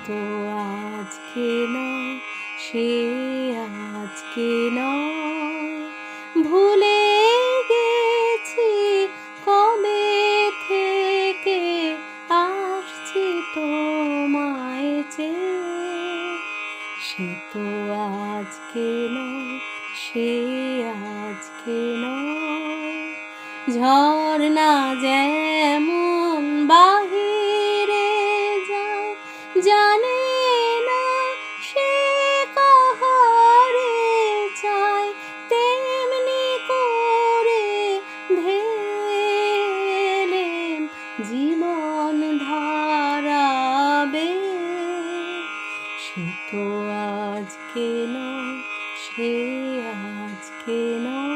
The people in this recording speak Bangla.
তো আজকে নয়, সে আজকে নয়, ভুলে গেছি কবে থেকে আসছি তোমায় চেয়ে। সে তো আজকে নয়, সে আজকে নয়, ঝর্ণা যেমন বাহিরে যায়, জানে না সে কাহারে চায়, তেমনি করে ধেলেম জীবন ধারাবে। সে তো আজকে নয়, সে আজকে নয়।